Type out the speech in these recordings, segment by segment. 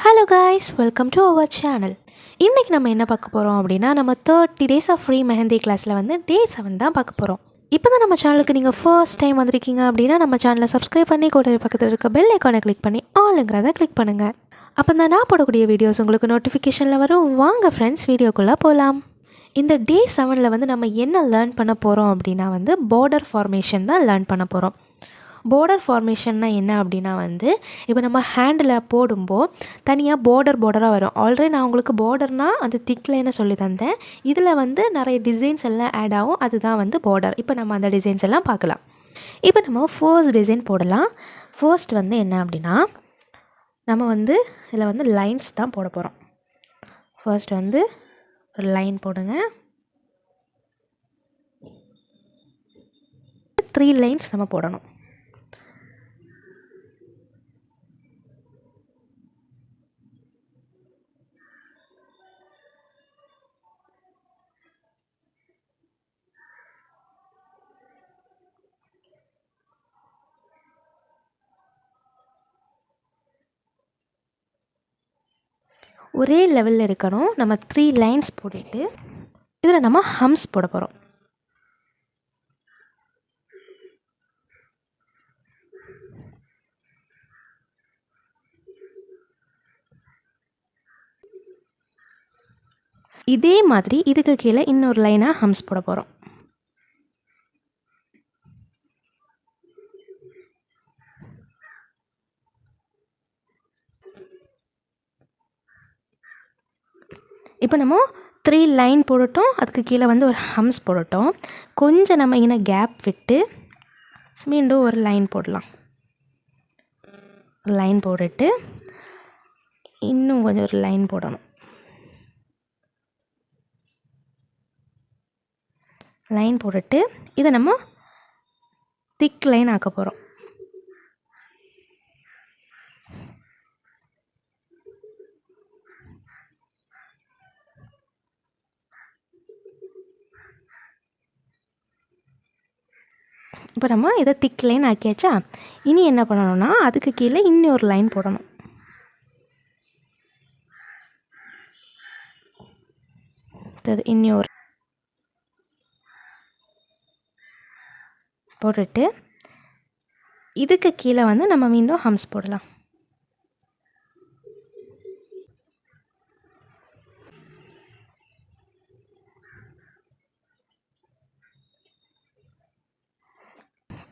Hello guys, welcome to our channel. இன்றைக்கி நம்ம என்ன பார்க்க போகிறோம் அப்படின்னா, நம்ம 30 days ஆஃப் ஃப்ரீ மெஹந்தி கிளாஸில் வந்து டே 7 தான் பார்க்க போகிறோம். இப்போ தான் நம்ம சேனலுக்கு நீங்கள் ஃபர்ஸ்ட் டைம் வந்திருக்கீங்க அப்படின்னா, நம்ம சேனலை சப்ஸ்கிரைப் பண்ணி கூடவே பக்கத்தில் இருக்க பெல் ஐக்கானை கிளிக் பண்ணி ஆளுங்கிறத கிளிக் பண்ணுங்கள். அப்போ தான் நான் போடக்கூடிய வீடியோஸ் உங்களுக்கு நோட்டிஃபிகேஷனில் வரும். வாங்க ஃப்ரெண்ட்ஸ், வீடியோக்குள்ளே போகலாம். இந்த டே 7 வந்து நம்ம என்ன லேர்ன் பண்ண போகிறோம் அப்படின்னா வந்து பார்டர் ஃபார்மேஷன் தான் லேர்ன் பண்ண போகிறோம். பார்டர் ஃபார்மேஷன்னா என்ன அப்படின்னா வந்து, இப்போ நம்ம ஹேண்டில் போடும்போது தனியாக பார்டராக வரும். ஆல்ரெடி நான் உங்களுக்கு பார்டர்னால் அந்த திக் லைனை சொல்லி தந்தேன். இதில் வந்து நிறைய டிசைன்ஸ் எல்லாம் ஆட் ஆகும், அதுதான் வந்து பார்டர். இப்போ நம்ம அந்த டிசைன்ஸ் எல்லாம் பார்க்கலாம். இப்போ நம்ம ஃபர்ஸ்ட் டிசைன் போடலாம். ஃபர்ஸ்ட் வந்து என்ன அப்படின்னா, நம்ம வந்து இதில் வந்து லைன்ஸ் தான் போட போகிறோம். ஃபர்ஸ்ட் வந்து ஒரு லைன் போடுங்க. 3 லைன்ஸ் நம்ம போடணும். ஒரே லெவலில் இருக்கணும். நம்ம 3 லைன்ஸ் போட்டுட்டு இதில் நம்ம ஹம்ஸ் போட போகிறோம். இதே மாதிரி இதுக்கு கீழே இன்னொரு லைனாக ஹம்ஸ் போட போகிறோம். இப்போ நம்ம 3 லைன் போடட்டும், அதுக்கு கீழே வந்து ஒரு ஹம்ஸ் போடட்டும். கொஞ்சம் நம்ம இங்கே கேப் விட்டு மீண்டும் ஒரு லைன் போடலாம். லைன் போட்டுட்டு இன்னும் கொஞ்சம் ஒரு லைன் போடணும். லைன் போட்டுட்டு இதை நம்ம திக் லைன் ஆக்க போகிறோம். இப்போ நம்ம இதை திக் லைன் ஆக்கியாச்சா? இனி என்ன பண்ணணும்னா, அதுக்கு கீழே இன்னொரு லைன் போடணும். இன்னொரு போட்டுட்டு இதுக்கு கீழே வந்து நம்ம மீண்டும் ஹம்ஸ் போடலாம்.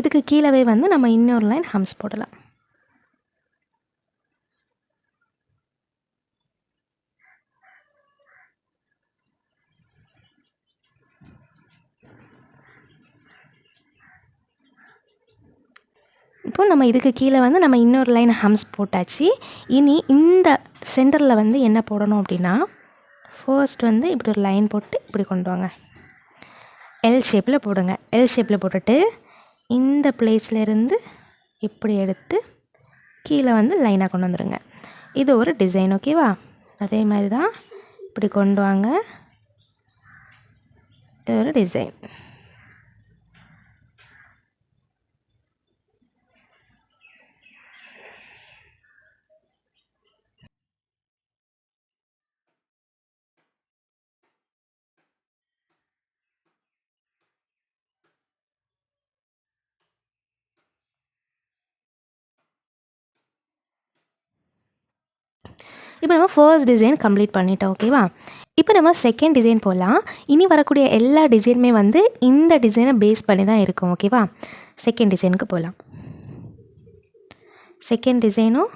இதுக்கு கீழவே வந்து நம்ம இன்னொரு லைன் ஹம்ஸ் போடலாம். இப்போ நம்ம இதுக்கு கீழே வந்து நம்ம இன்னொரு லைன் ஹம்ஸ் போட்டாச்சு. இனி இந்த சென்டரில் வந்து என்ன போடணும் அப்படின்னா, ஃபர்ஸ்ட் வந்து இப்படி ஒரு லைன் போட்டு இப்படி கொண்டு வாங்க. எல் ஷேப்பில் போடுங்க. எல் ஷேப்பில் போட்டுட்டு இந்த பிளேஸ்லேருந்து இப்படி எடுத்து கீழே வந்து லைனாக கொண்டு வந்துடுங்க. இது ஒரு டிசைன், ஓகேவா? அதே மாதிரி தான் இப்படி கொண்டு வாங்க. இது ஒரு டிசைன். இப்போ நம்ம ஃபர்ஸ்ட் டிசைன் கம்ப்ளீட் பண்ணிட்டோம், ஓகேவா? இப்போ நம்ம செகண்ட் டிசைன் போடலாம். இனி வரக்கூடிய எல்லா டிசைனுமே வந்து இந்த டிசைனை பேஸ் பண்ணி தான் இருக்கும், ஓகேவா? செகண்ட் டிசைனுக்கு போகலாம். செகண்ட் டிசைனும்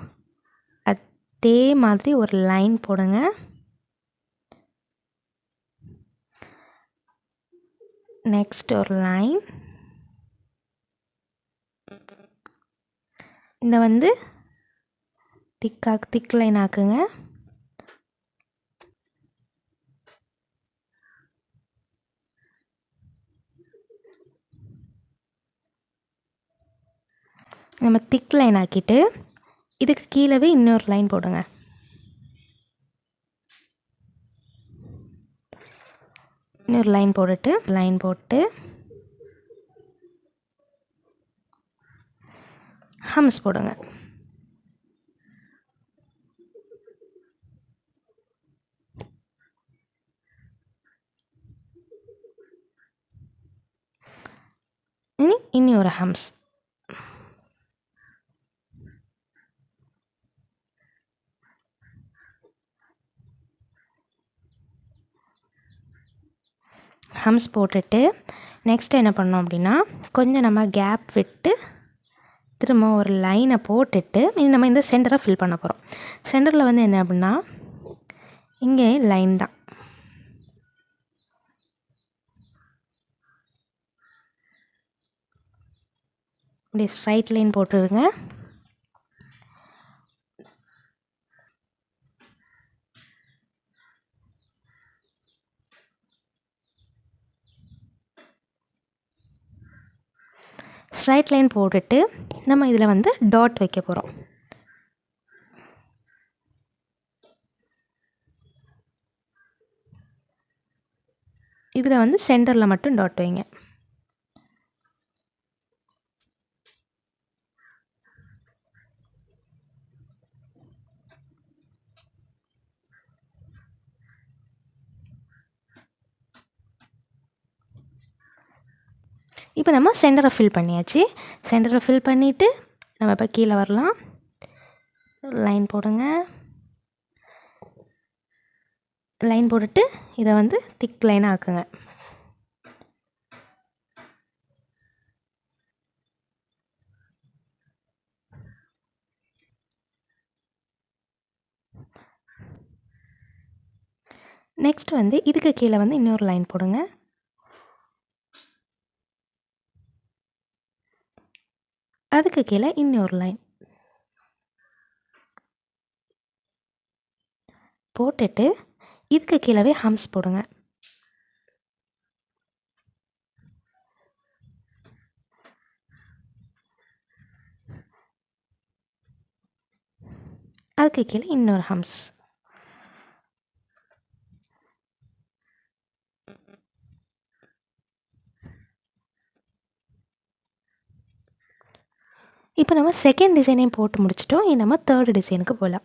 அதே மாதிரி ஒரு லைன் போடுங்க. நெக்ஸ்ட் ஒரு லைன். இந்த வந்து திக் லைன் ஆக்குங்க. நம்ம திக் லைன் ஆக்கிட்டு இதுக்கு கீழவே இன்னொரு லைன் போடுங்க. இன்னொரு லைன் போட்டுட்டு லைன் போட்டு ஹம்ஸ் போடுங்க. ஒரு ஹம்ஸ். ஹம்ஸ் போட்டுட்டு நெக்ஸ்ட்டு என்ன பண்ணோம் அப்படின்னா, கொஞ்சம் நம்ம கேப் விட்டு திரும்ப ஒரு லைனை போட்டுட்டு நம்ம இந்த சென்டரை ஃபில் பண்ண போகிறோம். சென்டரில் வந்து என்ன அப்படின்னா, இங்கே லைன் தான். இப்படி ஸ்ட்ரைட் லைன் போட்டுருங்க. ஸ்ட்ரைட் லைன் போட்டுட்டு நம்ம இதில் வந்து டாட் வைக்க போகிறோம். இதில் வந்து சென்டரில் மட்டும் டாட் வைங்க. இப்போ நம்ம சென்டரை ஃபில் பண்ணியாச்சு. சென்டரை ஃபில் பண்ணிவிட்டு நம்ம இப்போ கீழே வரலாம். லைன் போடுங்க. லைன் போட்டுட்டு இதை வந்து திக் லைனாக ஆக்குங்க. நெக்ஸ்ட் வந்து இதுக்கு கீழே வந்து இன்னொரு லைன் போடுங்க. அதுக்கு கீழே இன்னொரு லைன் போட்டுட்டு இதுக்கு கீழவே ஹம்ஸ் போடுங்க. அதுக்கு கீழே இன்னொரு ஹம்ஸ். இப்போ நம்ம செகண்ட் டிசைனையும் போட்டு முடிச்சிட்டோம். நம்ம தேர்டு டிசைனுக்கு போகலாம்.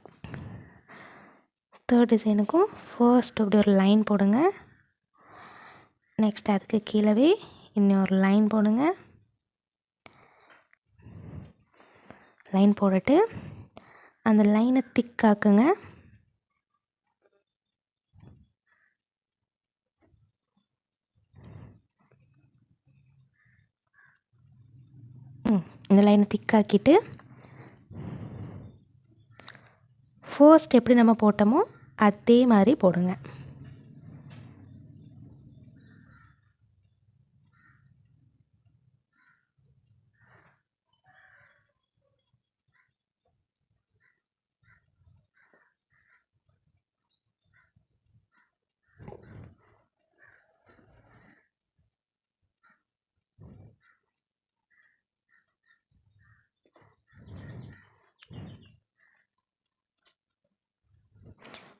தேர்ட் டிசைனுக்கும் ஃபர்ஸ்ட் அப்படி ஒரு லைன் போடுங்க. நெக்ஸ்ட் அதுக்கு கீழவே இன்னொரு லைன் போடுங்க. லைன் போட்டுட்டு அந்த லைனை திக்காக்குங்க. இந்த லைனை திக்காக்கிட்டு ஃபர்ஸ்ட் எப்படி நம்ம போட்டோமோ அதே மாதிரி போடுங்க.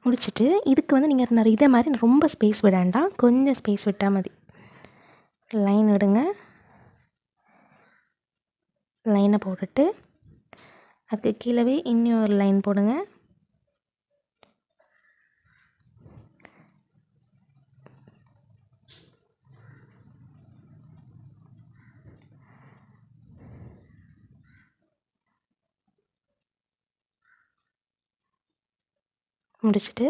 முடிச்சுட்டு இதுக்கு வந்து நீங்கள் நிறைய இதே மாதிரி ரொம்ப ஸ்பேஸ் விட வேண்டாம், கொஞ்சம் ஸ்பேஸ் விட்டால் மதி. லைன் விடுங்க. லைனை போட்டுட்டு அதுக்கு கீழவே இன்னொரு லைன் போடுங்க. முடிச்சுட்டு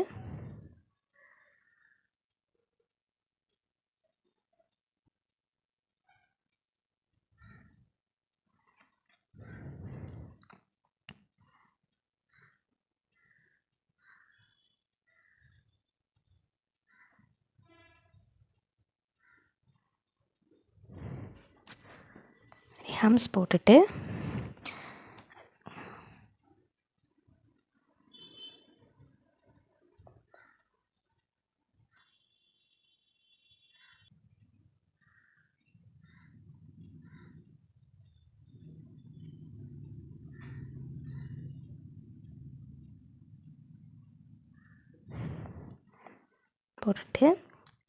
ஹம்ஸ் போட்டுட்டு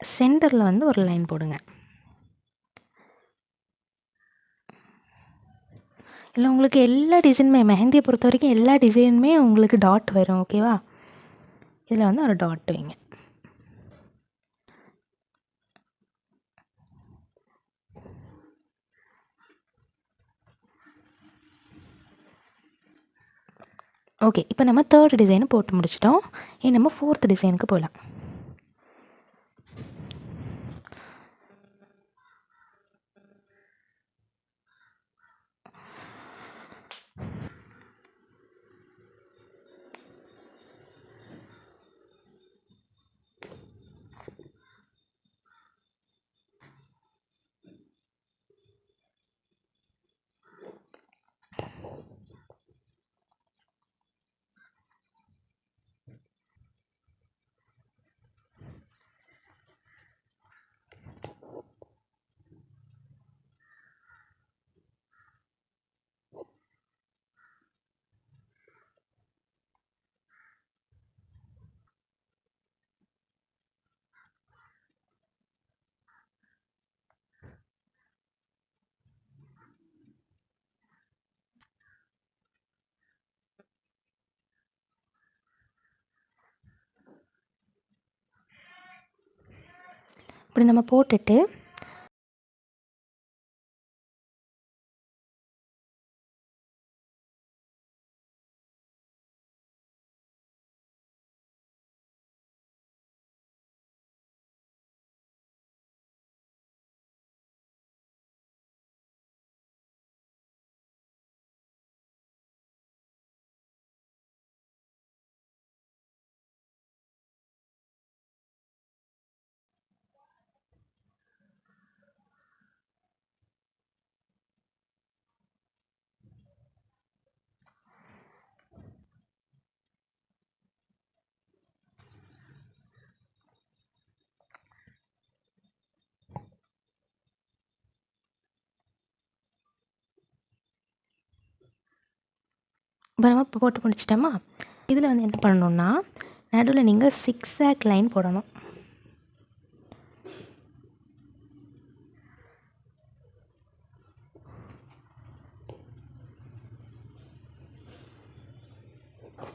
சென்டரில் வந்து ஒரு லைன் போடுங்க. இல்லை உங்களுக்கு எல்லா டிசைனுமே மெஹந்தியை பொறுத்த வரைக்கும் எல்லா டிசைனுமே உங்களுக்கு டாட் வரும். ஓகேவா? இதில் வந்து ஒரு டாட் வைங்க. ஓகே, இப்போ நம்ம 3rd டிசைனை போட்டு முடிச்சிட்டோம். நம்ம 4th டிசைனுக்கு போகலாம். இப்படி நம்ம போட்டுட்டு இப்போ நம்ம போட்டு முடிச்சிட்டோமா. இதில் வந்து என்ன பண்ணணுன்னா, நடுவில் நீங்கள் சிக்ஸாக் லைன் போடணும்.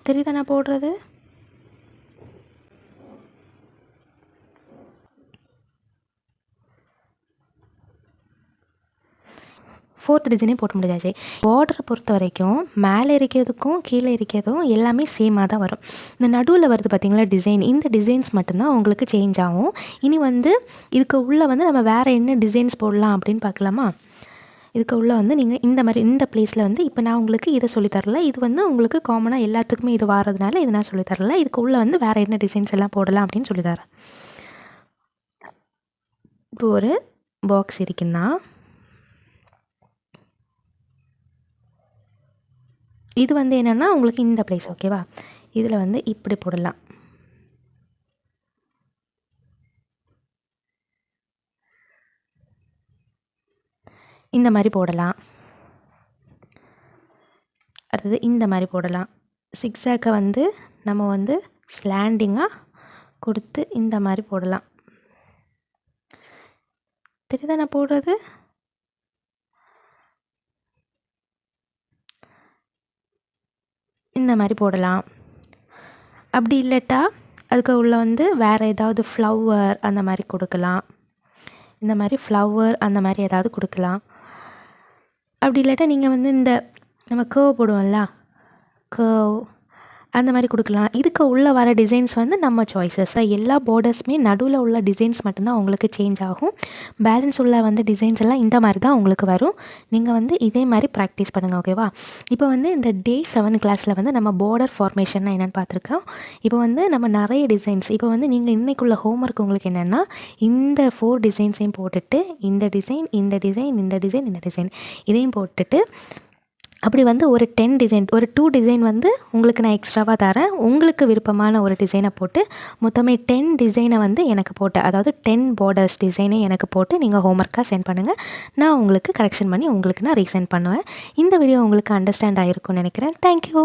தெரியுதா நான் போடுறது? ஃபோர்த் டிசைனே போட்டு முடிஞ்சாச்சு. பார்டரை பொறுத்த வரைக்கும் மேலே இருக்கிறதுக்கும் கீழே இருக்கிறதும் எல்லாமே சேமாக தான் வரும். இந்த நடுவில் வருது பார்த்திங்களா டிசைன், இந்த டிசைன்ஸ் மட்டும்தான் உங்களுக்கு சேஞ்ச் ஆகும். இனி வந்து இதுக்கு உள்ளே வந்து நம்ம வேறு என்ன டிசைன்ஸ் போடலாம் அப்படின்னு பார்க்கலாமா. இதுக்கு உள்ளே வந்து நீங்கள் இந்த மாதிரி இந்த பிளேஸில் வந்து இப்போ நான் உங்களுக்கு இதை சொல்லித்தரல, இது வந்து உங்களுக்கு காமனாக எல்லாத்துக்குமே இது வாரதுனால இது நான் சொல்லித்தரல. இதுக்கு உள்ளே வந்து வேறு என்ன டிசைன்ஸ் எல்லாம் போடலாம் அப்படின்னு சொல்லித்தரேன். இப்போ ஒரு பாக்ஸ் இருக்குன்னா இது வந்து என்னென்னா உங்களுக்கு இந்த பிளேஸ் ஓகேவா, இதில் வந்து இப்படி போடலாம். இந்த மாதிரி போடலாம். அடுத்தது இந்த மாதிரி போடலாம். சிக்ஸாக்கை வந்து நம்ம வந்து ஸ்லாண்டிங்காக கொடுத்து இந்த மாதிரி போடலாம். தெரியுதா நான் போடுறது? இந்த மாதிரி போடலாம். அப்படி இல்லட்டா அதுக்கு உள்ள வந்து வேறு ஏதாவது ஃப்ளவர் அந்த மாதிரி கொடுக்கலாம். இந்த மாதிரி ஃப்ளவர் அந்த மாதிரி ஏதாவது கொடுக்கலாம். அப்படி இல்லாட்டா நீங்கள் வந்து இந்த நம்ம கர்வ் போடுவோம்ல, கர்வ் அந்த மாதிரி கொடுக்கலாம். இதுக்கு உள்ளே வர டிசைன்ஸ் வந்து நம்ம சாய்ஸஸ். எல்லா பார்டர்ஸுமே நடுவில் உள்ள டிசைன்ஸ் மட்டும்தான் உங்களுக்கு சேஞ்ச் ஆகும். பேலன்ஸ் உள்ள வந்து டிசைன்ஸ் எல்லாம் இந்த மாதிரி தான் உங்களுக்கு வரும். நீங்கள் வந்து இதே மாதிரி ப்ராக்டிஸ் பண்ணுங்கள் ஓகேவா. இப்போ வந்து இந்த Day 7 கிளாஸில் வந்து நம்ம பார்டர் ஃபார்மேஷன்னா என்னென்னு பார்த்துருக்கோம். இப்போ வந்து நம்ம நிறைய டிசைன்ஸ், இப்போ வந்து நீங்கள் இன்றைக்குள்ள ஹோம்ஒர்க் உங்களுக்கு என்னென்னா இந்த 4 டிசைன்ஸையும் போட்டுட்டு இந்த டிசைன் இந்த டிசைன் இந்த டிசைன் இந்த டிசைன் இதையும் போட்டுட்டு அப்படி வந்து ஒரு 10 டிசைன் ஒரு 2 டிசைன் வந்து உங்களுக்கு நான் எக்ஸ்ட்ராவாக தரேன். உங்களுக்கு விருப்பமான ஒரு டிசைனை போட்டு மொத்தமே 10 டிசைனை வந்து எனக்கு போட்டு, அதாவது 10 பார்டர்ஸ் டிசைனை எனக்கு போட்டு நீங்கள் ஹோம்ஒர்க்காக சென்ட் பண்ணுங்கள். நான் உங்களுக்கு கரெக்ஷன் பண்ணி உங்களுக்கு நான் ரீசென்ட் பண்ணுவேன். இந்த வீடியோ உங்களுக்கு அண்டர்ஸ்டாண்ட் ஆகிருக்கும்னு நினைக்கிறேன். தேங்க்யூ.